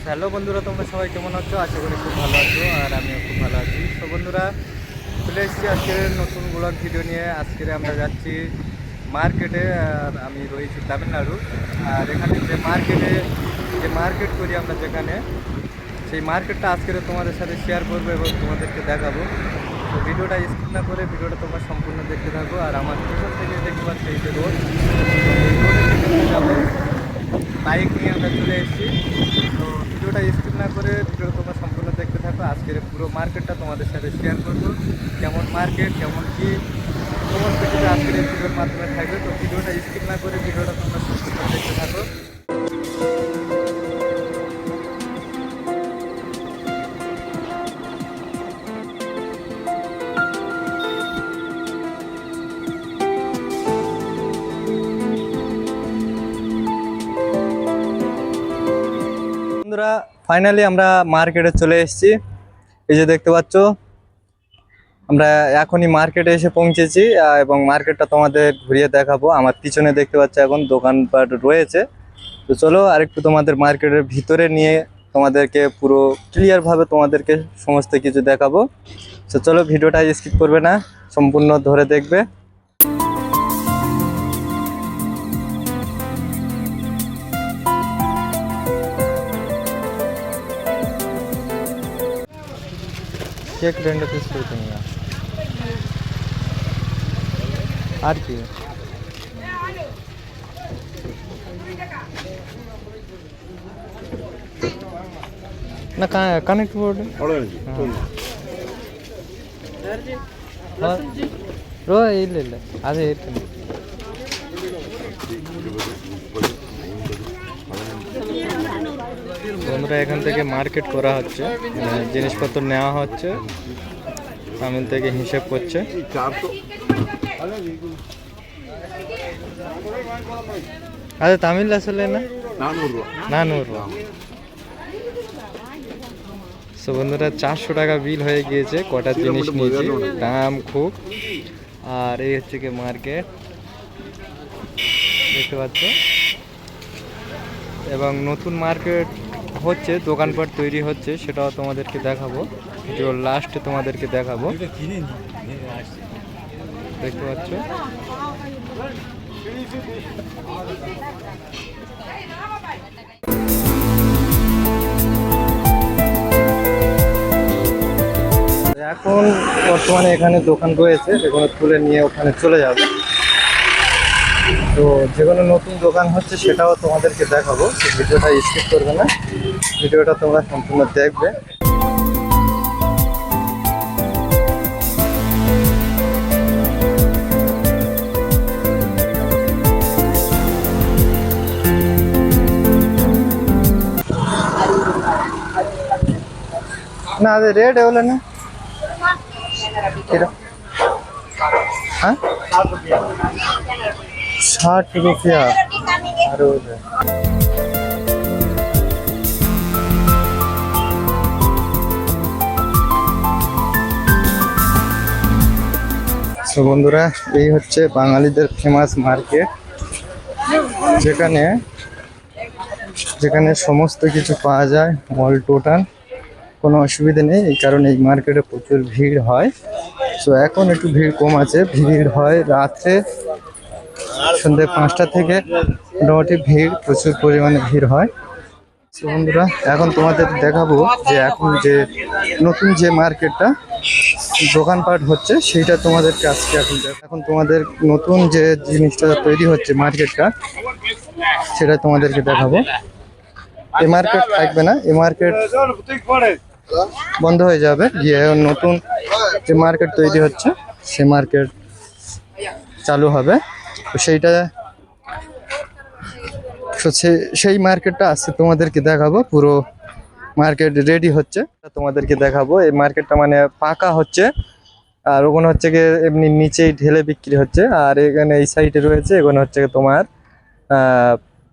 Hello বন্ধুরা, তোমরা সবাই কেমন আছো? আশা করি খুব ভালো আছো, আর আমিও খুব ভালো আছি। তো বন্ধুরা, চলে এসেছি আজকের নতুন ব্লগ ভিডিও নিয়ে। আজকের আমরা যাচ্ছি মার্কেটে, আর আমি রয়েছি তামিলনাড়ু। আর এখানে যে মার্কেট করি আমরা, যেখানে সেই মার্কেটটা আজকের তোমাদের সাথে শেয়ার করবো এবং তোমাদেরকে দেখাবো। তো ভিডিওটা স্কিপ না করে ভিডিওটা তোমরা সম্পূর্ণ দেখতে থাকো। আর আমার পিছন থেকে দেখতে পাচ্ছি এই যে রোড, এই রোডের দিকে যাবো। বাইক নিয়ে আমরা চলে এসেছি। তো ভিডিওটা স্কিপ না করে ভিডিওটা তোমরা সম্পূর্ণ দেখতে থাকো। আজকের পুরো মার্কেটটা তোমাদের সাথে শেয়ার করবো, কেমন মার্কেট, কেমন কি, সমস্ত কিছু আজকের এই ভিডিওর মাধ্যমে থাকবে। তো ভিডিওটা স্কিপ না করে ভিডিওটা তোমরা সম্পূর্ণ দেখতে থাকো। বন্ধুরা, ফাইনালি আমরা মার্কেটে চলে এসেছি। এই যে দেখতে পাচ্ছ, আমরা এখনই মার্কেটে এসে পৌঁছেছি এবং মার্কেটটা তোমাদের ঘুরিয়ে দেখাবো। আমার পিছনে দেখতে পাচ্ছ এখন দোকানপাট রয়েছে। তো চলো আরেকটু তোমাদের মার্কেটের ভিতরে নিয়ে তোমাদেরকে পুরো ক্লিয়ারভাবে তোমাদেরকে সমস্ত কিছু দেখাবো। তো চলো, ভিডিওটা স্কিপ করবে না, সম্পূর্ণ ধরে দেখবে। কেক 2 পিস করে নিয়ে আর কি না, কানেক্ট ಬೋರ್ಡ್ ರೋ ಇಲ್ಲ ಅದೇ ಇರ್ತೀನಿ। বন্ধুরা, এখান থেকে মার্কেট করা হচ্ছে, জিনিসপত্র নেওয়া হচ্ছে, তামিল থেকে হিসেব করছে। আরে তামিল আসলে না, 400 সো বন্ধুরা, 400 টাকা বিল হয়ে গিয়েছে। কটা জিনিস নিয়েছি, দাম খুব। আর এই হচ্ছে কি মার্কেট, দেখতে পাচ্ছ। এবং নতুন মার্কেট হচ্ছে, দোকানপাট তৈরি হচ্ছে, সেটাও তোমাদেরকে দেখাবো। ভিডিও লাস্টে তোমাদেরকে দেখাবো, দেখতে পাচ্ছ। এখন বর্তমানে এখানে দোকান রয়েছে, যেগুলো তুলে নিয়ে ওখানে চলে যাবে। তো যেগুলো নতুন দোকান হচ্ছে সেটাও তোমাদেরকে দেখাবো। ভিডিওটা স্কিপ করবে না, ভিডিওটা তোমরা সম্পূর্ণ দেখবে। না, ಅದು ರೇಟ್ ಎವಲಣ್ಣ? हाँ, 60 रुपया। अरे তো বন্ধুরা, এই হচ্ছে বাঙালিদের ফেমাস মার্কেট, যেখানে সমস্ত কিছু পাওয়া যায়, অল টোটাল। কোনো অসুবিধা নেই, এই কারণে এই মার্কেটে প্রচুর ভিড় হয়। তো এখন একটু ভিড় কম আছে, ভিড় হয় রাত্রে, সন্ধ্যে 5টা থেকে মোটামুটি ভিড়, প্রচুর পরিমাণে ভিড় হয়। তো বন্ধুরা, এখন তোমাদের দেখাবো যে এখন যে নতুন যে মার্কেটটা দোকানপাট হচ্ছে সেইটা তোমাদেরকে আজকে এখন তোমাদের নতুন যে জিনিসটা তৈরি হচ্ছে মার্কেটটা, সেটা তোমাদেরকে দেখাবো। এই মার্কেট থাকবে না, এই মার্কেট বন্ধ হয়ে যাবে, গিয়ে নতুন যে মার্কেট তৈরি হচ্ছে সে মার্কেট চালু হবে। তো সেই মার্কেটটা আজকে তোমাদেরকে দেখাবো। পুরো মার্কেট রেডি হচ্ছে, তোমাদেরকে দেখাবো। এই মার্কেটটা মানে পাকা হচ্ছে, আর ওখানে হচ্ছে গিয়ে এমনি নিচেই ঢেলে বিক্রি হচ্ছে। আর এখানে এই সাইডে রয়েছে, এখানে হচ্ছে তোমার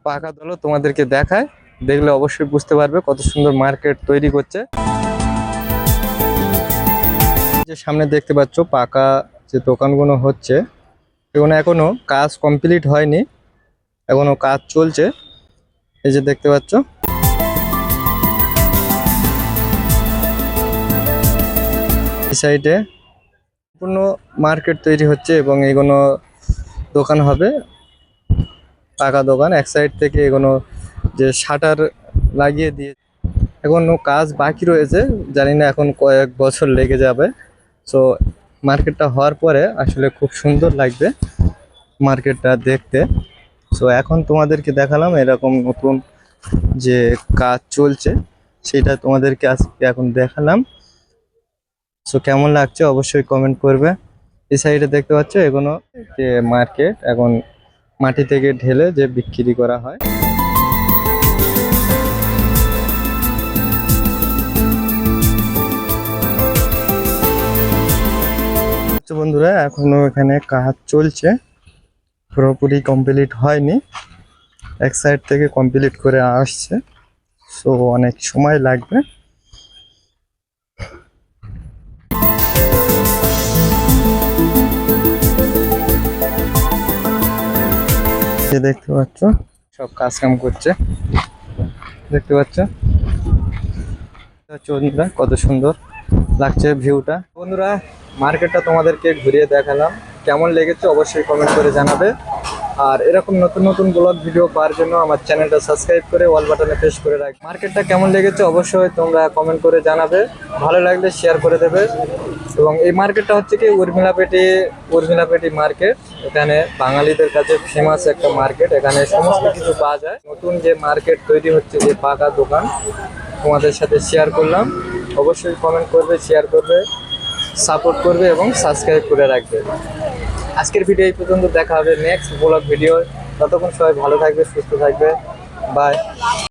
পাকা দলও তোমাদেরকে দেখায়, দেখলে অবশ্যই বুঝতে পারবে কত সুন্দর মার্কেট তৈরি করছে। যে সামনে দেখতে পাচ্ছ পাকা যে দোকানগুলো হচ্ছে, এগুলো এখনো কাজ কমপ্লিট হয়নি, এখনো কাজ চলছে। এই যে দেখতে পাচ্ছ, সাইডে পূর্ণ মার্কেট তৈরি হচ্ছে এবং এগুলো দোকান হবে, পাকা দোকান। এক সাইড থেকে এগুলো যে শাটার লাগিয়ে দিয়ে এখনো কাজ বাকি রয়েছে, জানি না এখন কয়েক বছর লেগে যাবে। সো মার্কেটটা হওয়ার পরে আসলে খুব সুন্দর লাগবে মার্কেটটা দেখতে। সো এখন তোমাদেরকে দেখালাম এরকম নতুন যে কাজ চলছে, সেটা তোমাদেরকে আজকে এখন দেখালাম। সো কেমন লাগছে অবশ্যই কমেন্ট করবে। এই সাইডে দেখতে পাচ্ছ এগুলো যে মার্কেট, এখন মাটি থেকে ঢেলে যে বিক্রি করা হয়। তো বন্ধুরা এখনো এখানে কাজ চলছে, পুরোপুরি কমপ্লিট হয়নি, এক সাইড থেকে কমপ্লিট করে আসছে। সো অনেক সময় লাগবে। দেখতে পাচ্ছ সব কাজ কাম করছে, দেখতে পাচ্ছ বন্ধুরা কত সুন্দর লাগছে ভিউটা। বন্ধুরা মার্কেটটা তোমাদেরকে ঘুরিয়ে দেখালাম, কেমন লেগেছে অবশ্যই কমেন্ট করে জানাবে। আর এরকম নতুন নতুন ব্লগ ভিডিও পাওয়ার জন্য আমার চ্যানেলটা সাবস্ক্রাইব করে অল বাটনে প্রেস করে রাখ। মার্কেটটা কেমন লেগেছে অবশ্যই তোমরা কমেন্ট করে জানাবে, ভালো লাগলে শেয়ার করে দেবে। এবং এই মার্কেটটা হচ্ছে কি উর্মিলাপেটি মার্কেট। এখানে বাঙালিদের কাছে ফেমাস একটা মার্কেট, এখানে সমস্ত কিছু পাওয়া যায়। নতুন যে মার্কেট তৈরি হচ্ছে, যে পাকা দোকান, তোমাদের সাথে শেয়ার করলাম। অবশ্যই কমেন্ট করবে, শেয়ার করবে, সাপোর্ট করবে এবং সাবস্ক্রাইব করে রাখবে। আজকের ভিডিও এই পর্যন্ত, দেখা হবে নেক্সট ব্লগ ভিডিও। ততক্ষণ সবাই ভালো থাকবে, সুস্থ থাকবে, বাই।